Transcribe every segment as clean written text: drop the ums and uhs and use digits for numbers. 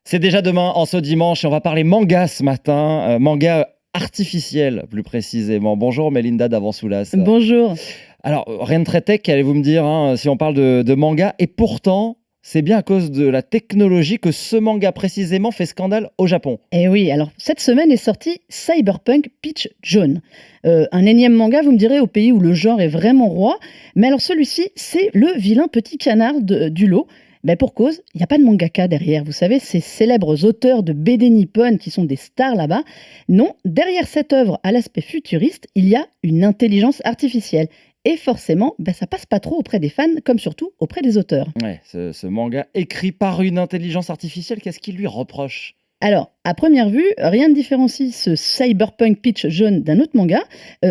C'est déjà demain, en ce dimanche, et on va parler manga ce matin, manga artificiel plus précisément. Bonjour Mélinda Davansoulas. Bonjour. Alors, rien de très tech, allez-vous me dire, hein, si on parle de manga, et pourtant, c'est bien à cause de la technologie que ce manga précisément fait scandale au Japon. Et oui, alors cette semaine est sorti Cyberpunk Peach Jaune. Un énième manga, vous me direz, au pays où le genre est vraiment roi. Mais alors celui-ci, c'est le vilain petit canard du lot. Ben pour cause, il n'y a pas de mangaka derrière. Vous savez, ces célèbres auteurs de BD nippon qui sont des stars là-bas. Non, derrière cette œuvre à l'aspect futuriste, il y a une intelligence artificielle. Et forcément, ben ça passe pas trop auprès des fans, comme surtout auprès des auteurs. Ouais, ce manga écrit par une intelligence artificielle, qu'est-ce qu'il lui reproche? Alors, à première vue, rien ne différencie ce Cyberpunk Pitch jaune d'un autre manga,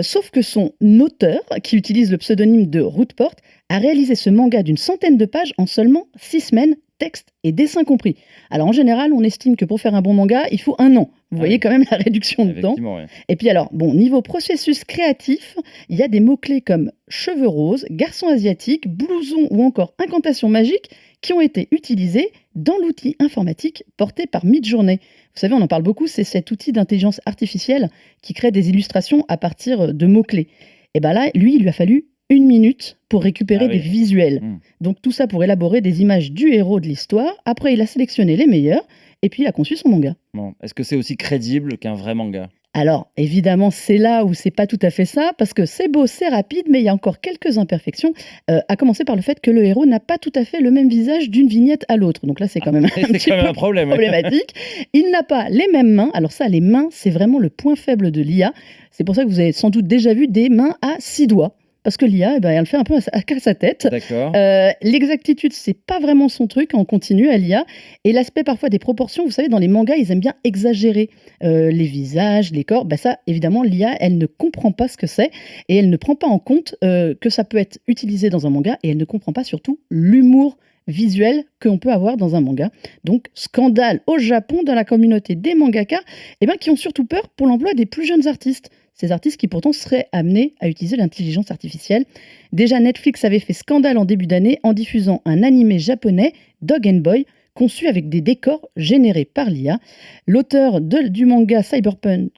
sauf que son auteur, qui utilise le pseudonyme de Rootport, a réalisé ce manga d'une centaine de pages en seulement 6 semaines, texte et dessin compris. Alors en général, on estime que pour faire un bon manga, il faut 1 an. Vous Ah voyez oui, quand même la réduction de temps. effectivement, ouais. Et puis alors, bon, niveau processus créatif, il y a des mots-clés comme cheveux roses, garçon asiatique, blouson ou encore incantation magique qui ont été utilisés dans l'outil informatique porté par Midjourney. Vous savez, on en parle beaucoup, c'est cet outil d'intelligence artificielle qui crée des illustrations à partir de mots-clés. Et bien là, lui, il lui a fallu 1 minute pour Ah récupérer des oui. visuels. Hmm. Donc tout ça pour élaborer des images du héros de l'histoire. Après, il a sélectionné les meilleurs et puis il a conçu son manga. Bon. Est-ce que c'est aussi crédible qu'un vrai manga? Alors, évidemment, c'est là où c'est pas tout à fait ça, parce que c'est beau, c'est rapide, mais il y a encore quelques imperfections, à commencer par le fait que le héros n'a pas tout à fait le même visage d'une vignette à l'autre. Donc là, c'est quand même un C'est petit quand même peu un problème. problématique. Il n'a pas les mêmes mains. Alors ça, les mains, c'est vraiment le point faible de l'IA. C'est pour ça que vous avez sans doute déjà vu des mains à 6 doigts. Parce que l'IA, eh ben, elle fait un peu à sa tête. D'accord. L'exactitude, c'est pas vraiment son truc en continu à l'IA. Et l'aspect parfois des proportions, vous savez, dans les mangas, ils aiment bien exagérer les visages, les corps. Bah ça, évidemment, l'IA, elle ne comprend pas ce que c'est et elle ne prend pas en compte que ça peut être utilisé dans un manga et elle ne comprend pas surtout l'humour visuel qu'on peut avoir dans un manga. Donc, scandale au Japon dans la communauté des mangakas, eh ben, qui ont surtout peur pour l'emploi des plus jeunes artistes. Ces artistes qui pourtant seraient amenés à utiliser l'intelligence artificielle. Déjà, Netflix avait fait scandale en début d'année en diffusant un animé japonais, Dog and Boy, conçu avec des décors générés par l'IA. L'auteur du manga Cyberpunk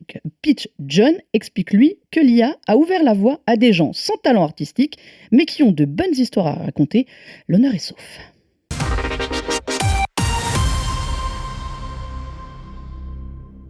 Peach John explique lui que l'IA a ouvert la voie à des gens sans talent artistique, mais qui ont de bonnes histoires à raconter. L'honneur est sauf.